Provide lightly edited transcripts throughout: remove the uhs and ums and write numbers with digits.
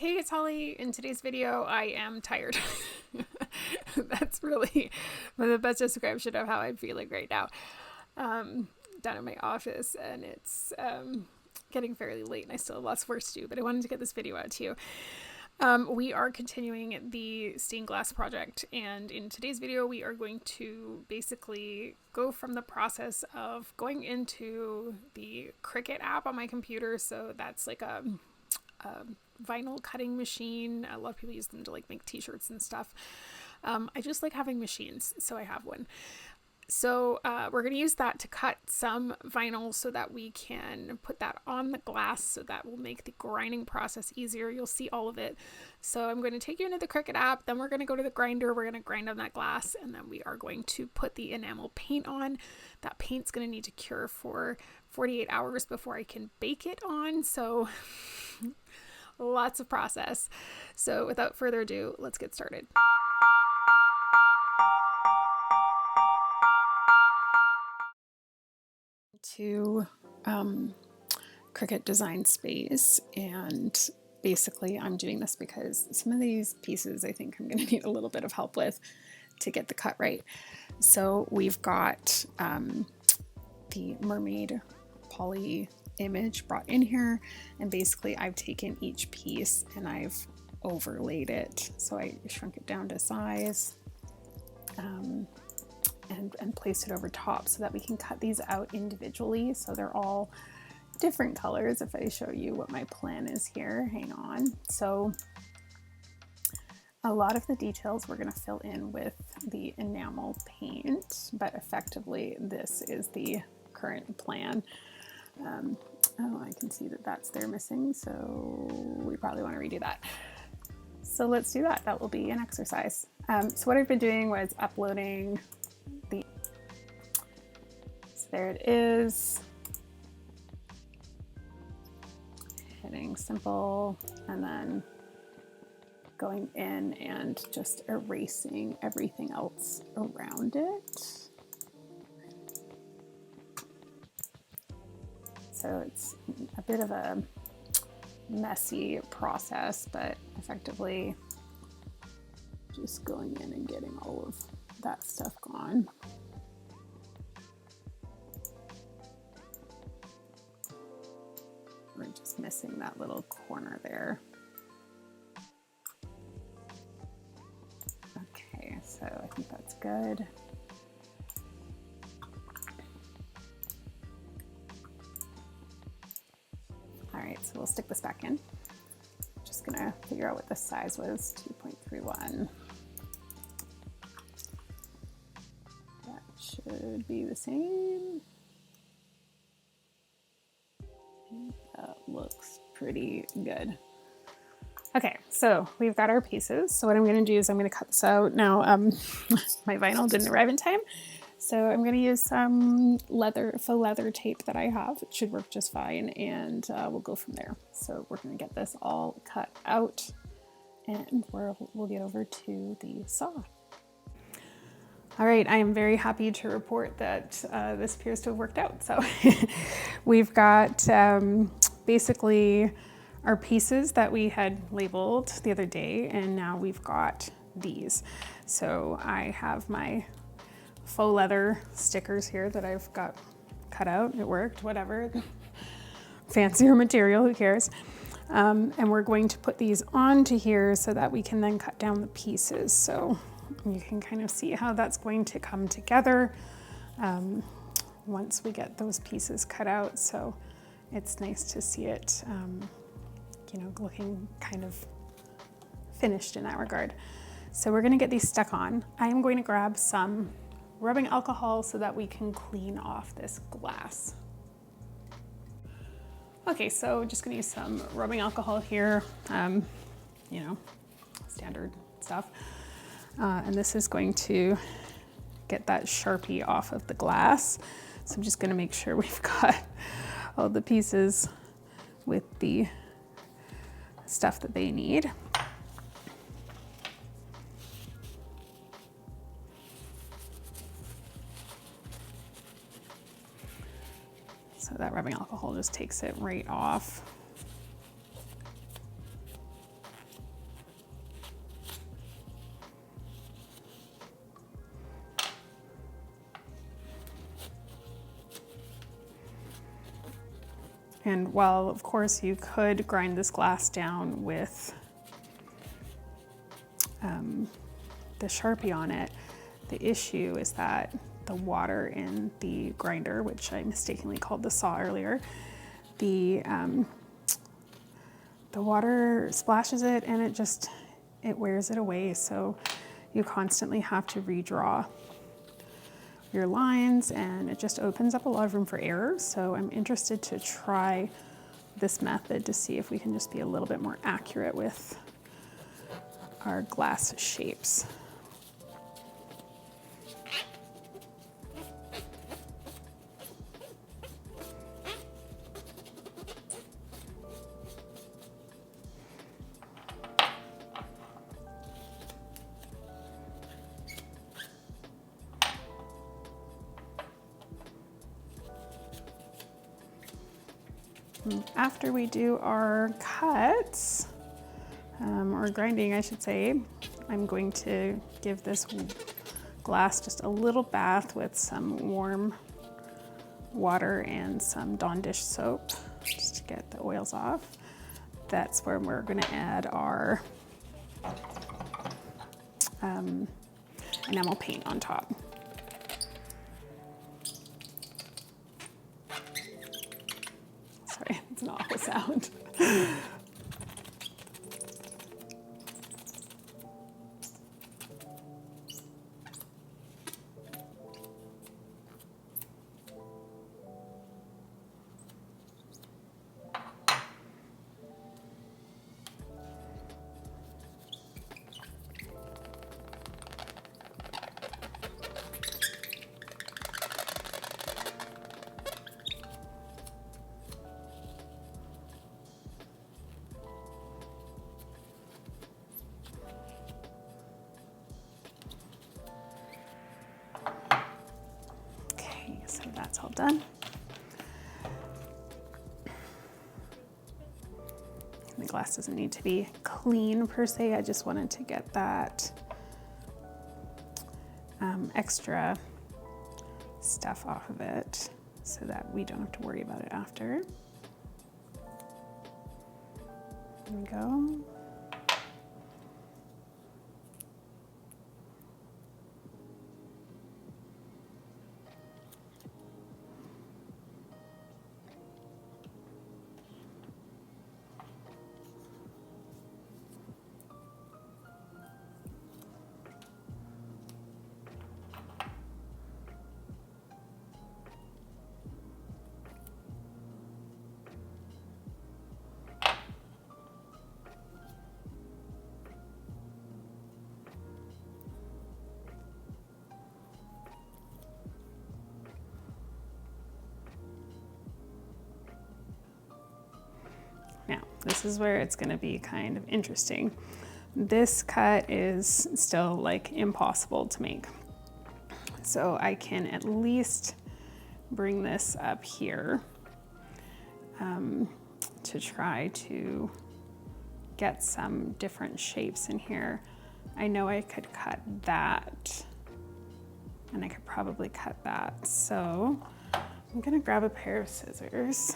Hey, it's Holly. In today's video, I am tired. That's really the best description of how I'm feeling right now. Down in my office, and it's getting fairly late, and I still have lots of work to do, but I wanted to get this video out to you. We are continuing the stained glass project, and in today's video we are going to basically go from the process of going into the Cricut app on my computer. So that's like a vinyl cutting machine. A lot of people use them to like make t-shirts and stuff. I just like having machines, so I have one. So we're going to use that to cut some vinyl so that we can put that on the glass, so that will make the grinding process easier. You'll see all of it. So I'm going to take you into the Cricut app, then we're going to go to the grinder, we're going to grind on that glass, and then we are going to put the enamel paint on. That paint's going to need to cure for 48 hours before I can bake it on, so lots of process. So without further ado, let's get started. To Cricut Design Space, and basically I'm doing this because some of these pieces I think I'm going to need a little bit of help with to get the cut right. So we've got the mermaid poly image brought in here, and basically I've taken each piece and I've overlaid it. So I shrunk it down to size and place it over top so that we can cut these out individually. So they're all different colors. If I show you what my plan is here, hang on. So a lot of the details we're going to fill in with the enamel paint, but effectively this is the current plan. Oh, I can see that that's there missing, so we probably want to redo that. So let's do that. That will be an exercise. So what I've been doing was uploading the, so there it is, hitting simple, and then going in and just erasing everything else around it. So it's a bit of a messy process, but effectively just going in and getting all of that stuff gone. We're just missing that little corner there. Okay, so I think that's good. All right, so we'll stick this back in. Just gonna figure out what the size was, 2.31. That should be the same. That looks pretty good. Okay, so we've got our pieces. So what I'm gonna do is I'm gonna cut this out. Now, my vinyl didn't arrive in time, so I'm gonna use some faux leather tape that I have. It should work just fine, and we'll go from there. So we're gonna get this all cut out, and we'll get over to the saw. All right, I am very happy to report that this appears to have worked out. So we've got basically our pieces that we had labeled the other day, and now we've got these. So I have my faux leather stickers here that I've got cut out. It worked, whatever. Fancier material, who cares? And we're going to put these onto here so that we can then cut down the pieces. So you can kind of see how that's going to come together once we get those pieces cut out. So it's nice to see it, you know, looking kind of finished in that regard. So we're gonna get these stuck on. I am going to grab some rubbing alcohol so that we can clean off this glass. Okay, so just gonna use some rubbing alcohol here, you know, standard stuff. And this is going to get that Sharpie off of the glass. So I'm just gonna make sure we've got all the pieces with the stuff that they need. So that rubbing alcohol just takes it right off. And while of course you could grind this glass down with the Sharpie on it, the issue is that the water in the grinder, which I mistakenly called the saw earlier, the water splashes it and it wears it away. So you constantly have to redraw your lines, and it just opens up a lot of room for error. So I'm interested to try this method to see if we can just be a little bit more accurate with our glass shapes. After we do our cuts, or grinding I should say, I'm going to give this glass just a little bath with some warm water and some Dawn dish soap just to get the oils off. That's where we're going to add our enamel paint on top. Sorry, it's an awful sound. So that's all done. The glass doesn't need to be clean per se. I just wanted to get that extra stuff off of it so that we don't have to worry about it after. There we go. Now, this is where it's going to be kind of interesting. This cut is still like impossible to make. So I can at least bring this up here to try to get some different shapes in here. I know I could cut that, and I could probably cut that. So I'm gonna grab a pair of scissors.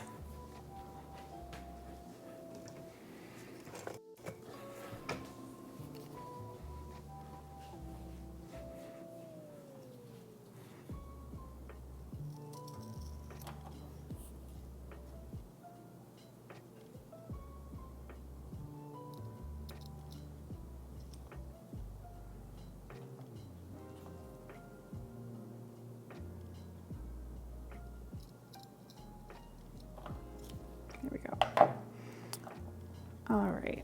There we go. All right.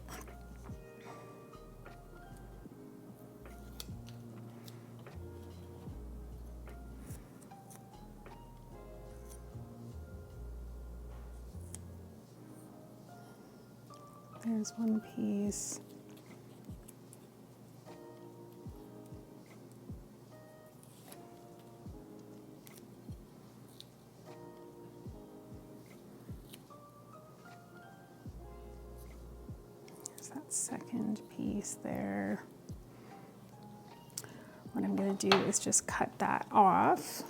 There's one piece. That second piece there. What I'm going to do is just cut that off.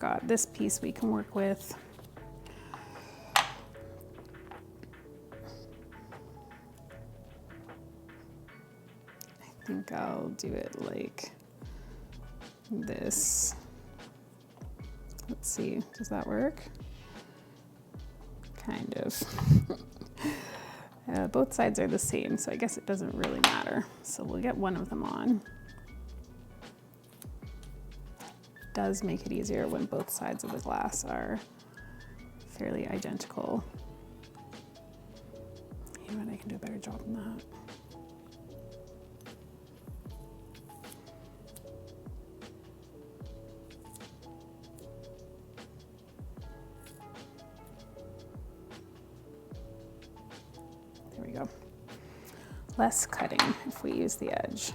got this piece we can work with. I think I'll do it like this. Let's see, does that work? Kind of. Both sides are the same, so I guess it doesn't really matter. So we'll get one of them on. Does make it easier when both sides of the glass are fairly identical. You know what, I can do a better job than that. There we go. Less cutting if we use the edge.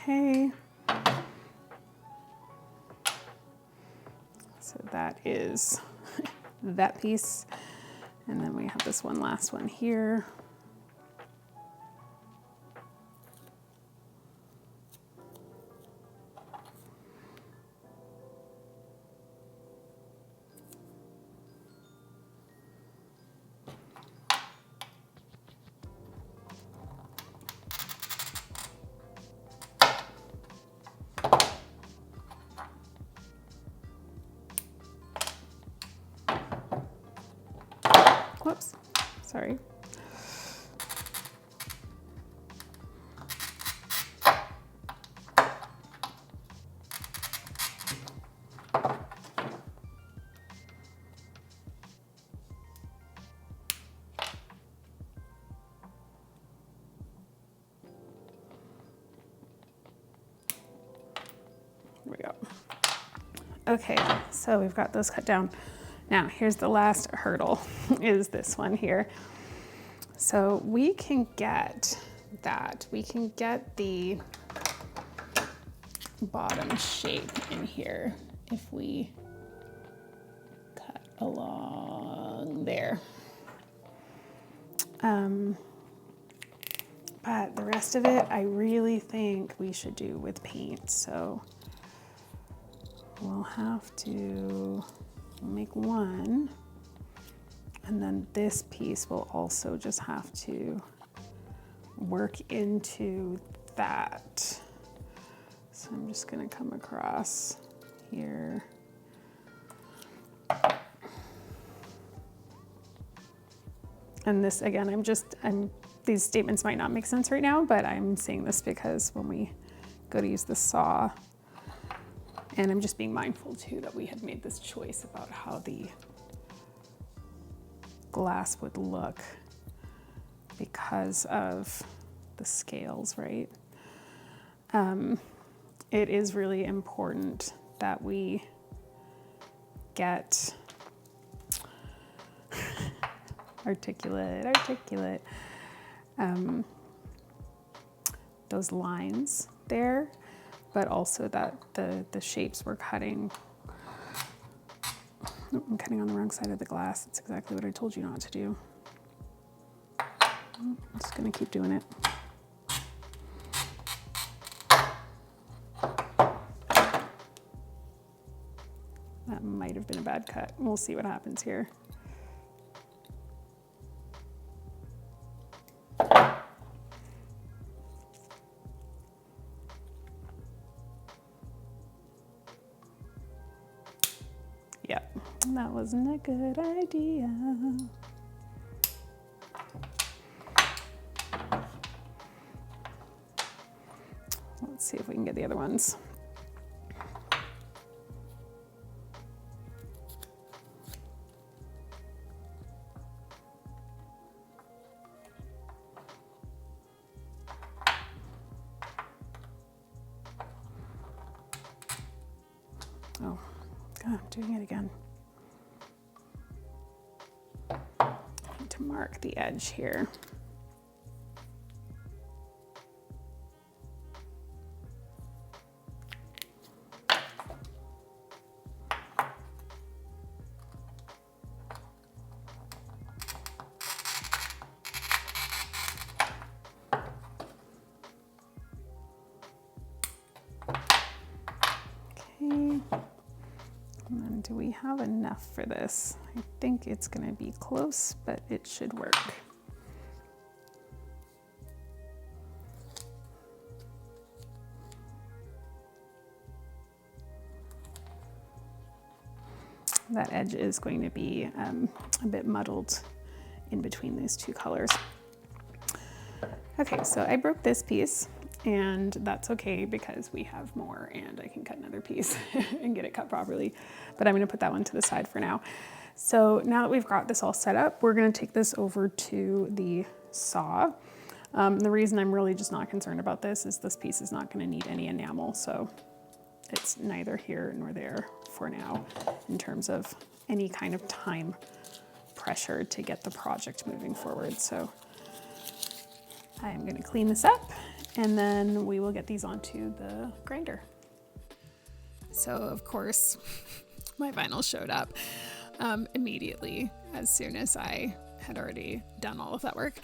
Okay. So that is that piece. And then we have this one last one here. Whoops, sorry. There we go. Okay, so we've got those cut down. Now, here's the last hurdle, is this one here. So we can get that. We can get the bottom shape in here if we cut along there. But the rest of it, I really think we should do with paint. So we'll have to make one, and then this piece will also just have to work into that. So I'm just going to come across here. And this, again, these statements might not make sense right now, but I'm saying this because when we go to use the saw, and I'm just being mindful too that we had made this choice about how the glass would look because of the scales, right? It is really important that we get articulate, those lines there, but also that the shapes we're cutting. Oh, I'm cutting on the wrong side of the glass. It's exactly what I told you not to do. I'm just gonna keep doing it. That might have been a bad cut. We'll see what happens here. Yep, that wasn't a good idea. Let's see if we can get the other ones. Oh, God, I'm doing it again. I need to mark the edge here. have enough for this. I think it's going to be close, but it should work. That edge is going to be a bit muddled in between these two colors. Okay, so I broke this piece, and that's okay because we have more and I can cut another piece and get it cut properly. But I'm gonna put that one to the side for now. So now that we've got this all set up, we're gonna take this over to the saw. The reason I'm really just not concerned about this is this piece is not gonna need any enamel, so it's neither here nor there for now in terms of any kind of time pressure to get the project moving forward. So I'm going to clean this up and then we will get these onto the grinder. So of course my vinyl showed up immediately as soon as I had already done all of that work.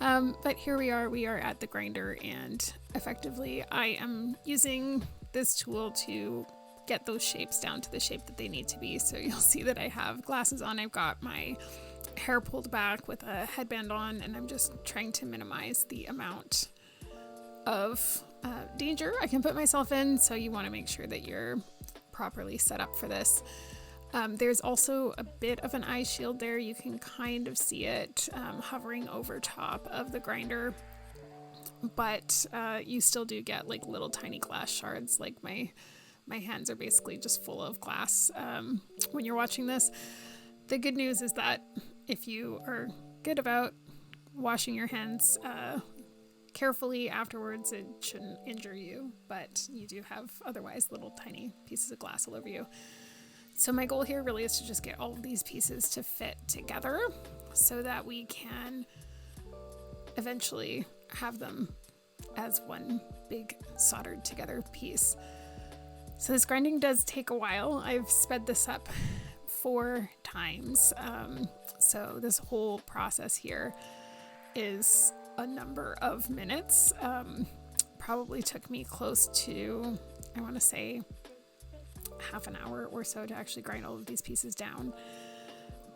But here we are at the grinder, and effectively I am using this tool to get those shapes down to the shape that they need to be. So you'll see that I have glasses on, I've got my hair pulled back with a headband on, and I'm just trying to minimize the amount of danger I can put myself in. So you want to make sure that you're properly set up for this. There's also a bit of an eye shield there. You can kind of see it hovering over top of the grinder, but you still do get like little tiny glass shards. Like my hands are basically just full of glass when you're watching this. The good news is that if you are good about washing your hands carefully afterwards, it shouldn't injure you, but you do have otherwise little tiny pieces of glass all over you. So my goal here really is to just get all of these pieces to fit together so that we can eventually have them as one big soldered together piece. So this grinding does take a while. I've sped this up 4 times. So this whole process here is a number of minutes. Probably took me close to, I want to say, half an hour or so to actually grind all of these pieces down.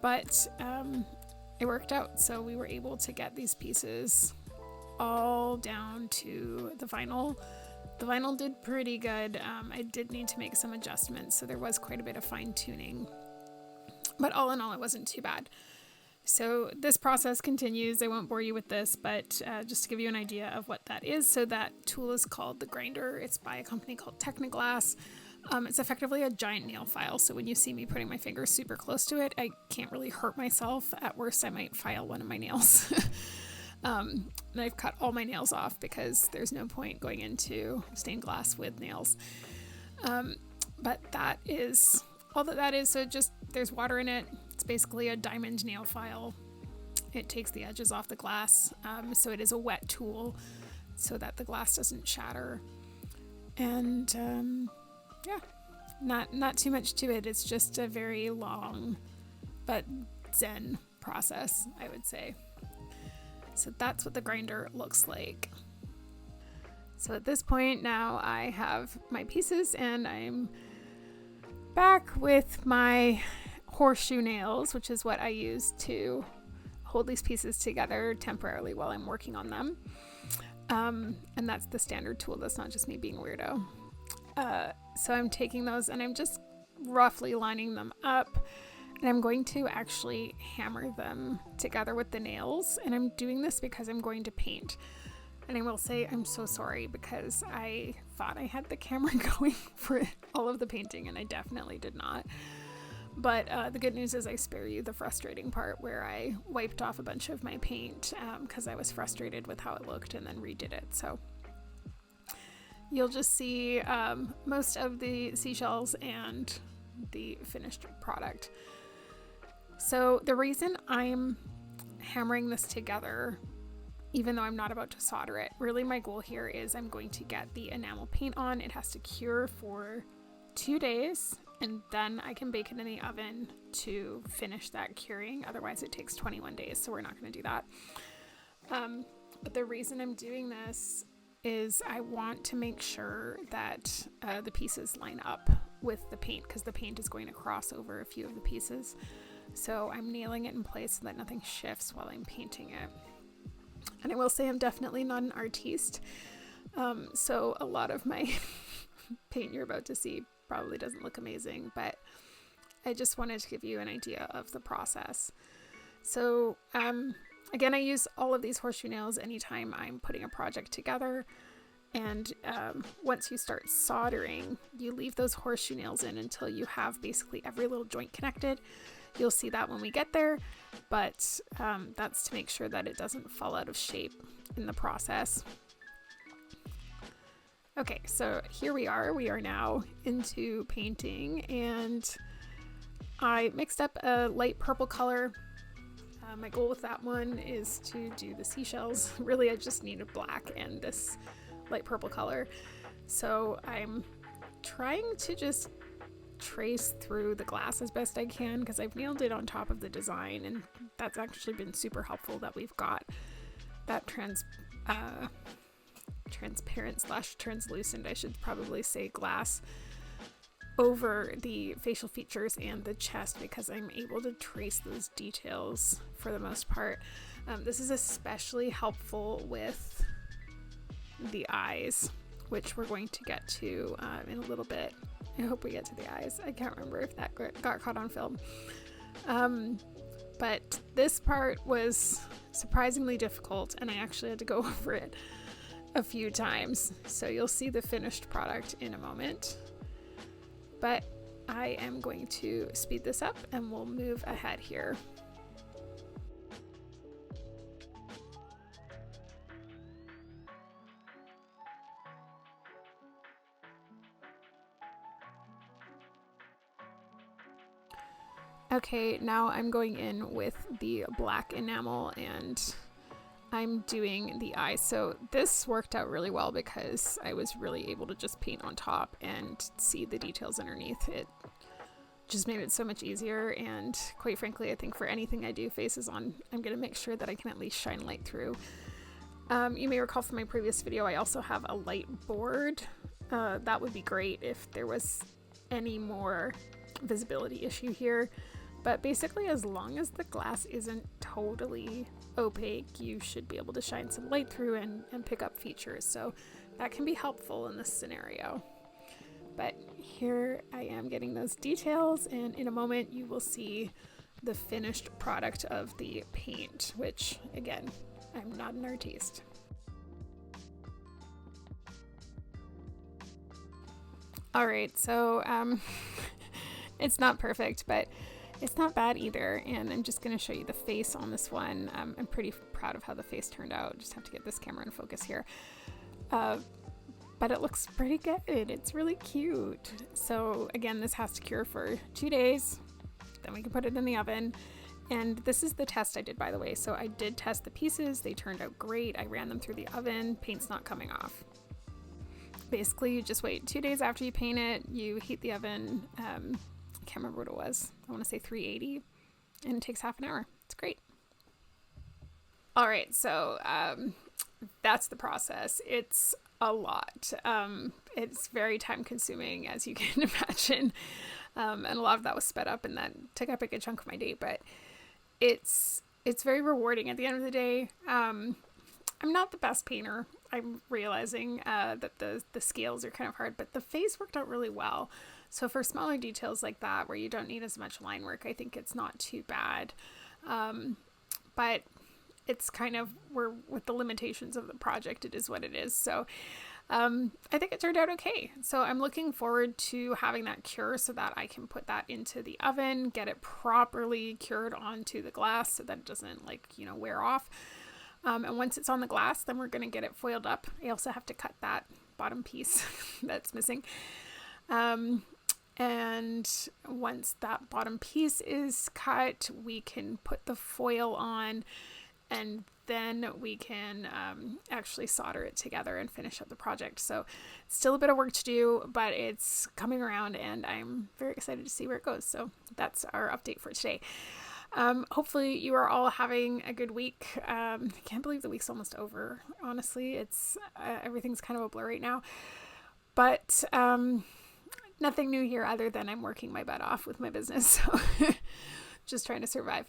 But it worked out. So we were able to get these pieces all down to the vinyl. The vinyl did pretty good. I did need to make some adjustments, so there was quite a bit of fine tuning. But all in all, it wasn't too bad. So this process continues. I won't bore you with this, but just to give you an idea of what that is. So that tool is called the grinder. It's by a company called Technoglass. It's effectively a giant nail file. So when you see me putting my finger super close to it, I can't really hurt myself. At worst, I might file one of my nails. And I've cut all my nails off because there's no point going into stained glass with nails. But that is all that is. So just there's water in it. It's basically a diamond nail file. It takes the edges off the glass. So it is a wet tool so that the glass doesn't shatter. And yeah, not too much to it. It's just a very long but zen process, I would say. So that's what the grinder looks like. So at this point now I have my pieces and I'm back with my horseshoe nails, which is what I use to hold these pieces together temporarily while I'm working on them. And that's the standard tool. That's not just me being a weirdo. So I'm taking those and I'm just roughly lining them up. And I'm going to actually hammer them together with the nails. And I'm doing this because I'm going to paint. And I will say I'm so sorry because I thought I had the camera going for all of the painting and I definitely did not. But the good news is I spare you the frustrating part where I wiped off a bunch of my paint because I was frustrated with how it looked and then redid it. So you'll just see most of the seashells and the finished product. So the reason I'm hammering this together, even though I'm not about to solder it, really my goal here is I'm going to get the enamel paint on. It has to cure for 2 days and then I can bake it in the oven to finish that curing. Otherwise it takes 21 days, so we're not going to do that. But the reason I'm doing this is I want to make sure that the pieces line up with the paint because the paint is going to cross over a few of the pieces. So I'm nailing it in place so that nothing shifts while I'm painting it. And I will say I'm definitely not an artiste. So a lot of my paint you're about to see probably doesn't look amazing, but I just wanted to give you an idea of the process. So again, I use all of these horseshoe nails anytime I'm putting a project together. And once you start soldering, you leave those horseshoe nails in until you have basically every little joint connected. You'll see that when we get there, but that's to make sure that it doesn't fall out of shape in the process. Okay, so here we are. We are now into painting, and I mixed up a light purple color. My goal with that one is to do the seashells. Really, I just needed black and this light purple color. So I'm trying to just trace through the glass as best I can because I've nailed it on top of the design, and that's actually been super helpful that we've got that transparent / translucent, I should probably say, glass over the facial features and the chest because I'm able to trace those details for the most part. This is especially helpful with the eyes, which we're going to get to in a little bit. I hope we get to the eyes. I can't remember if that got caught on film. But this part was surprisingly difficult, and I actually had to go over it a few times. So you'll see the finished product in a moment. But I am going to speed this up and we'll move ahead here. Okay, now I'm going in with the black enamel and I'm doing the eyes. So this worked out really well because I was really able to just paint on top and see the details underneath. It just made it so much easier, and quite frankly, I think for anything I do faces on, I'm going to make sure that I can at least shine light through. You may recall from my previous video, I also have a light board. That would be great if there was any more visibility issue here. But basically, as long as the glass isn't totally opaque, you should be able to shine some light through and pick up features. So that can be helpful in this scenario. But here I am getting those details, and in a moment you will see the finished product of the paint, which again, I'm not an artiste. All right, so it's not perfect, but it's not bad either, and I'm just going to show you the face on this one. I'm pretty proud of how the face turned out. Just have to get this camera in focus here. But it looks pretty good. It's really cute. So again, this has to cure for 2 days. Then we can put it in the oven. And this is the test I did, by the way. So I did test the pieces. They turned out great. I ran them through the oven. Paint's not coming off. Basically, you just wait 2 days after you paint it. You heat the oven. I can't remember what it was. I want to say 380, and it takes half an hour. It's great. All right, so that's the process. It's a lot. It's very time consuming, as you can imagine. And a lot of that was sped up, and that took up a good chunk of my day, but it's very rewarding at the end of the day. I'm not the best painter. I'm realizing that the scales are kind of hard, but the face worked out really well. So for smaller details like that, where you don't need as much line work, I think it's not too bad. But it's kind of, we're with the limitations of the project, it is what it is. So I think it turned out okay. So I'm looking forward to having that cure so that I can put that into the oven, get it properly cured onto the glass so that it doesn't wear off. And once it's on the glass, then we're going to get it foiled up. I also have to cut that bottom piece that's missing. And once that bottom piece is cut, we can put the foil on, and then we can actually solder it together and finish up the project. So still a bit of work to do, but it's coming around, and I'm very excited to see where it goes. So that's our update for today. Hopefully you are all having a good week. I can't believe the week's almost over. Honestly, it's everything's kind of a blur right now, but nothing new here other than I'm working my butt off with my business. So just trying to survive.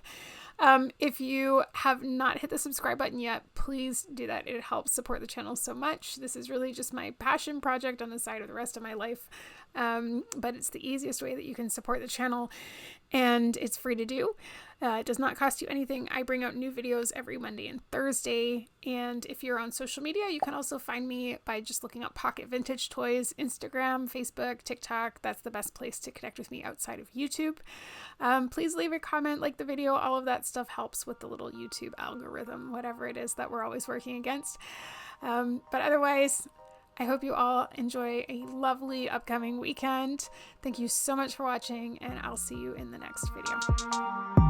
If you have not hit the subscribe button yet, please do that. It helps support the channel so much. This is really just my passion project on the side of the rest of my life. But it's the easiest way that you can support the channel, and it's free to do. It does not cost you anything. I bring out new videos every Monday and Thursday. And if you're on social media, you can also find me by just looking up Pocket Vintage Toys, Instagram, Facebook, TikTok. That's the best place to connect with me outside of YouTube. Please leave a comment, like the video. All of that stuff helps with the little YouTube algorithm, whatever it is that we're always working against. But otherwise, I hope you all enjoy a lovely upcoming weekend. Thank you so much for watching, and I'll see you in the next video.